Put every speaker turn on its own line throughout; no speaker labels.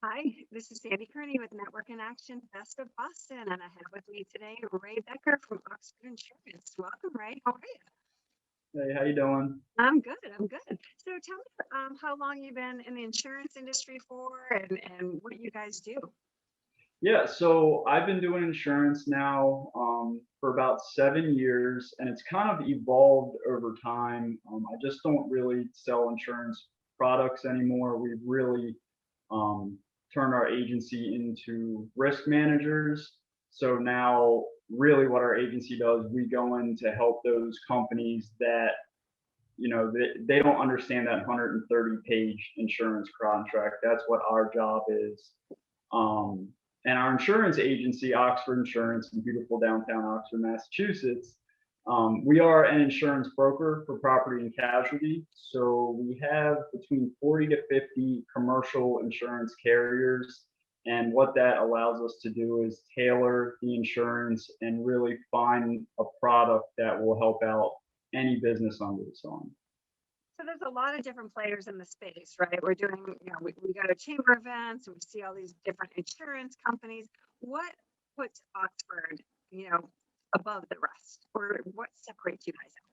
Hi, this is Sandy Kearney with Network in Action Best of Boston, and I have with me today Ray Becker from Oxford Insurance. Welcome, Ray. How are you?
Hey, how you doing?
I'm good. I'm good. So tell me how long you've been in the insurance industry for and what you guys do.
Yeah, so I've been doing insurance now for about 7 years, and it's kind of evolved over time. I just don't really sell insurance products anymore. We've really um, turned our agency into risk managers. So now, really, what our agency does, we go in to help those companies that they don't understand that 130-page insurance contract. That's what our job is. Um, and our insurance agency, Oxford Insurance, in beautiful downtown Oxford, Massachusetts, we are an insurance broker for property and casualty. So we have between 40 to 50 commercial insurance carriers. And what that allows us to do is tailor the insurance and really find a product that will help out any business under the sun.
So there's a lot of different players in the space, right? We're doing, we go to chamber events and we see all these different insurance companies. What puts Oxford, above the rest, or what separates you guys out?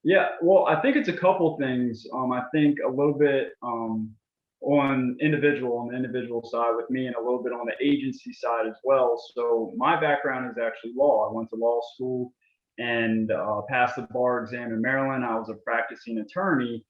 Yeah, well, I think it's a couple things. I think a little bit on the individual side with me, and a little bit on the agency side as well. So my background is actually law. I went to law school and passed the bar exam in Maryland. I was a practicing attorney,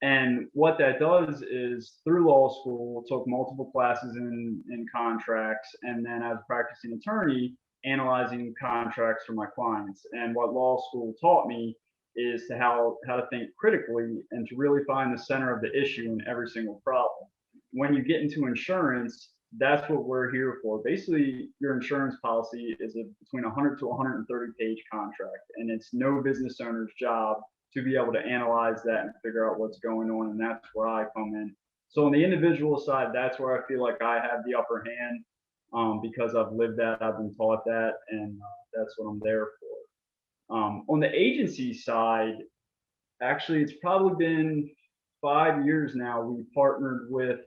and what that does is through law school, took multiple classes in contracts, and then as a practicing attorney, analyzing contracts for my clients. And what law school taught me is to how to think critically and to really find the center of the issue in every single problem. When you get into insurance, that's what we're here for. Basically, your insurance policy is between 100 to 130 page contract, and it's no business owner's job to be able to analyze that and figure out what's going on. And that's where I come in. So on the individual side, that's where I feel like I have the upper hand because I've lived that, I've been taught that, and that's what I'm there for. On the agency side, actually, it's probably been 5 years now. We partnered with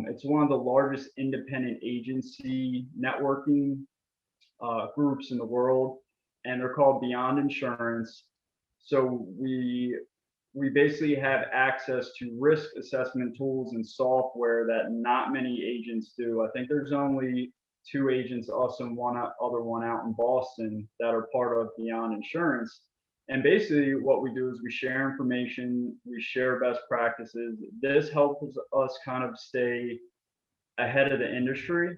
it's one of the largest independent agency networking groups in the world, and they're called Beyond Insurance. So we basically have access to risk assessment tools and software that not many agents do. I think there's only two agents, us and one other one out in Boston, that are part of Beyond Insurance. And basically, what we do is we share information, we share best practices. This helps us kind of stay ahead of the industry.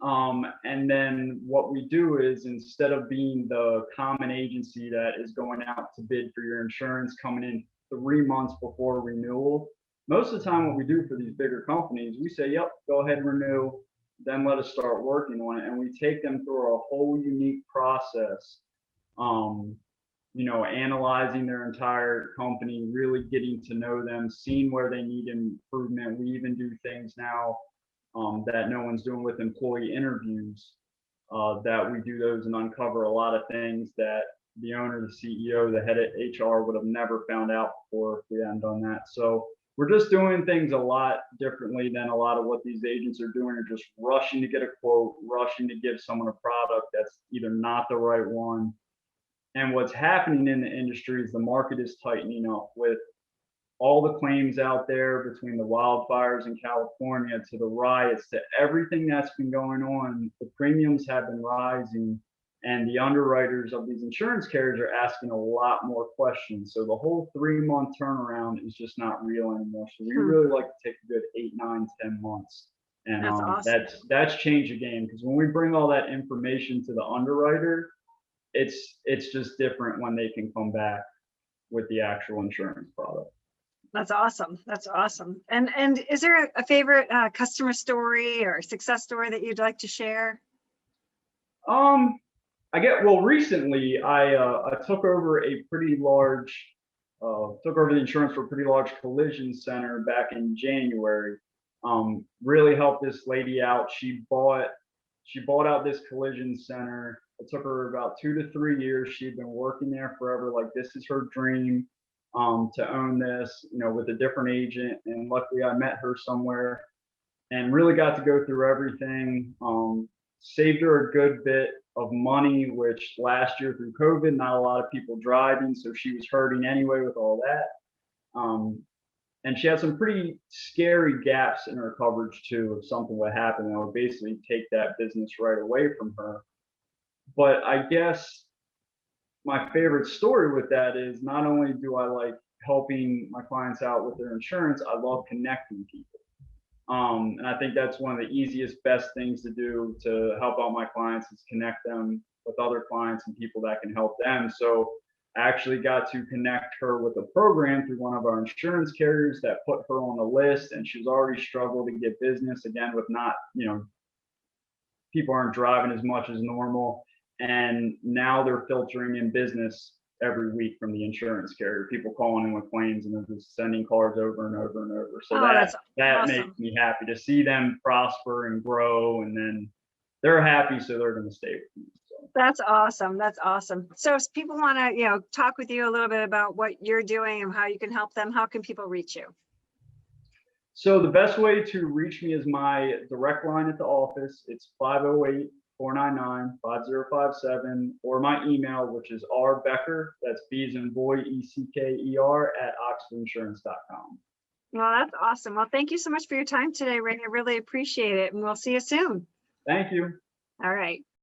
And then what we do is, instead of being the common agency that is going out to bid for your insurance coming in 3 months before renewal, most of the time what we do for these bigger companies, we say, yep, go ahead and renew, then let us start working on it. And we take them through a whole unique process, um, analyzing their entire company, really getting to know them, seeing where they need improvement. We even do things now that no one's doing with employee interviews, that we do those and uncover a lot of things that the owner, the CEO, the head of HR would have never found out before if we hadn't done that. So we're just doing things a lot differently than a lot of what these agents are doing, are just rushing to get a quote, rushing to give someone a product that's either not the right one. And what's happening in the industry is the market is tightening up with all the claims out there, between the wildfires in California to the riots to everything that's been going on. The premiums have been rising, and the underwriters of these insurance carriers are asking a lot more questions. So the whole 3 month turnaround is just not real anymore. So we
Hmm,
really like to take a good 8, 9, 10 months. And
that's awesome.
that's changed the game, because when we bring all that information to the underwriter, it's just different when they can come back with the actual insurance product.
That's awesome. That's awesome. And is there a favorite customer story or success story that you'd like to share?
Um, recently I took over a pretty large took over the insurance for a pretty large collision center back in January. Really helped this lady out. She bought out this collision center. It took her about 2 to 3 years. She'd been working there forever. Like, this is her dream, to own this, with a different agent. And luckily, I met her somewhere. and really got to go through everything. Saved her a good bit of money, which last year through COVID, not a lot of people driving, so she was hurting anyway with all that. And she had some pretty scary gaps in her coverage too. If something would happen, that would basically take that business right away from her. But I guess my favorite story with that is not only do I like helping my clients out with their insurance, I love connecting people. And I think that's one of the easiest, best things to do to help out my clients is connect them with other clients and people that can help them. So I actually got to connect her with a program through one of our insurance carriers that put her on the list, and she's already struggled to get business again with not, people aren't driving as much as normal. And now they're filtering in business every week from the insurance carrier, people calling in with claims, and they're just sending cards over and over and over. So
that's
that
awesome.
makes me happy to see them prosper and grow, and then they're happy, so they're going to stay with me. So.
That's awesome. That's awesome. So if people want to, talk with you a little bit about what you're doing and how you can help them, how can people reach you?
So the best way to reach me is my direct line at the office. It's 508-499-5057, or my email, which is rbecker, that's B as in boy, ECKER, @oxfordinsurance.com.
Well, that's awesome. Well, thank you so much for your time today, Ray. I really appreciate it. And we'll see you soon.
Thank you.
All right.